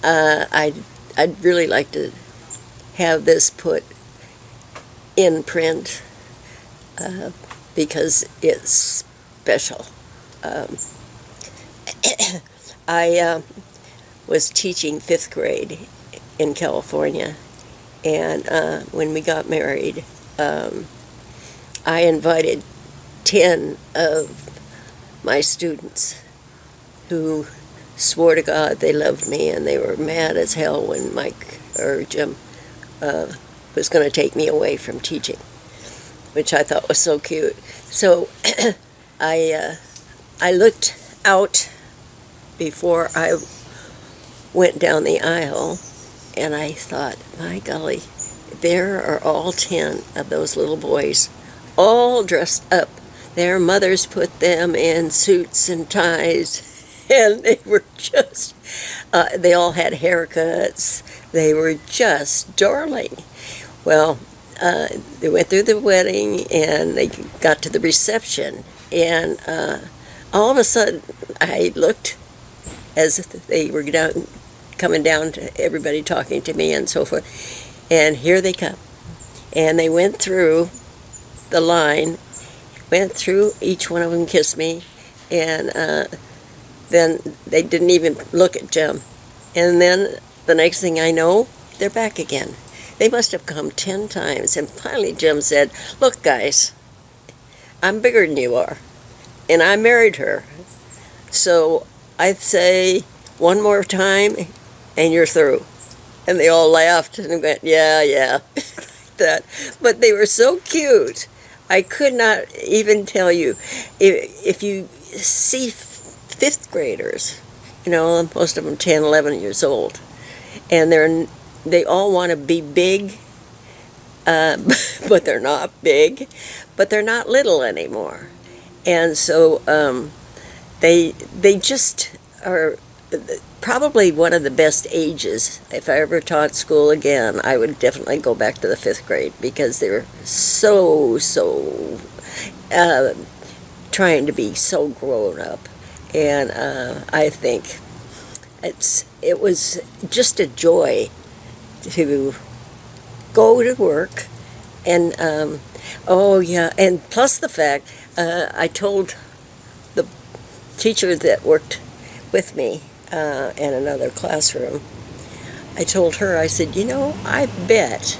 I'd really like to have this put in print because it's special. Um, I was teaching fifth grade in California, and when we got married, I invited 10 of my students who swore to God they loved me, and they were mad as hell when Mike or Jim was going to take me away from teaching, which I thought was so cute. So I looked out before I went down the aisle, and I thought, my golly, there are all 10 of those little boys, all dressed up. Their mothers put them in suits and ties, and they were just, they all had haircuts. They were just darling. Well, they went through the wedding, and they got to the reception, and all of a sudden, I looked as they were coming down to everybody talking to me and so forth, and here they come. And they went through the line, went through, each one of them kissed me, and then they didn't even look at Jim. And then the next thing I know, they're back again. They must have come 10 times, and finally Jim said, look guys, I'm bigger than you are, and I married her, so I'd say one more time and you're through. And they all laughed and went, yeah, that. But they were so cute. I could not even tell you. If you see fifth graders, most of them 10, 11 years old, and they all want to be big, but they're not big, but they're not little anymore. And so they just are probably one of the best ages. If I ever taught school again, I would definitely go back to the fifth grade, because they were so trying to be so grown up. And I think it was just a joy to go to work. And and plus the fact, I told the teacher that worked with me in another classroom, I told her, I said, I bet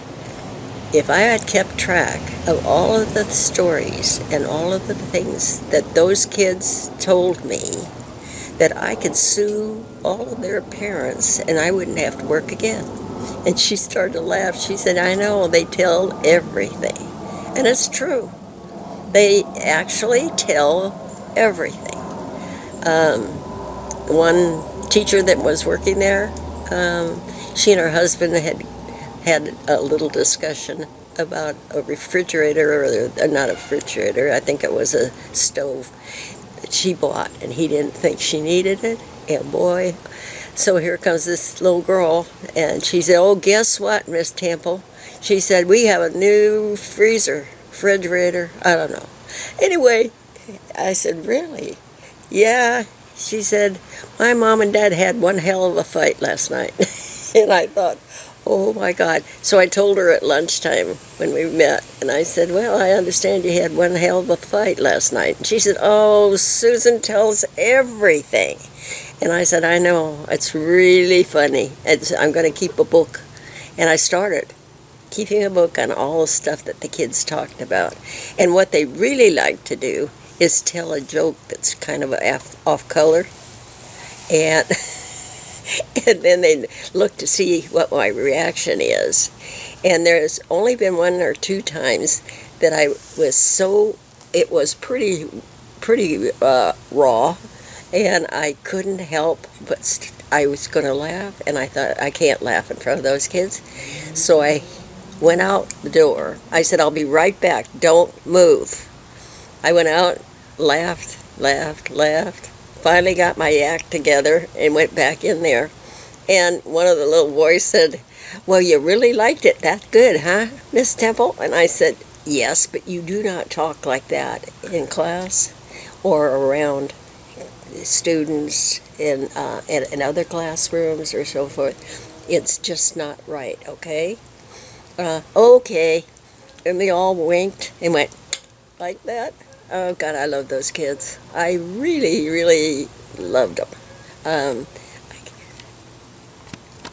if I had kept track of all of the stories and all of the things that those kids told me, that I could sue all of their parents and I wouldn't have to work again. And she started to laugh. She said, I know, they tell everything. And it's true. They actually tell everything. One teacher that was working there, she and her husband had a little discussion about a refrigerator, or not a refrigerator, I think it was a stove that she bought, and he didn't think she needed it. And boy, so here comes this little girl, and she said, oh, guess what, Miss Temple? She said, we have a new refrigerator, I don't know. Anyway, I said, really? Yeah. She said, my mom and dad had one hell of a fight last night. And I thought, oh my God. So I told her at lunchtime when we met, and I said, well, I understand you had one hell of a fight last night. And she said, oh, Susan tells everything. And I said, I know, it's really funny. I'm going to keep a book. And I started keeping a book on all the stuff that the kids talked about. And what they really like to do is tell a joke that's kind of off color, and and then they look to see what my reaction is. And there's only been one or two times that I was it was pretty raw, and I couldn't help but I was going to laugh, and I thought, I can't laugh in front of those kids. So I went out the door. I said, I'll be right back, don't move. I went out, laughed, finally got my act together and went back in there. And one of the little boys said, well, you really liked it. That's good, huh, Miss Temple? And I said, yes, but you do not talk like that in class or around students in other classrooms or so forth. It's just not right, okay? Okay. And they all winked and went like that. Oh, God, I love those kids. I really, really loved them.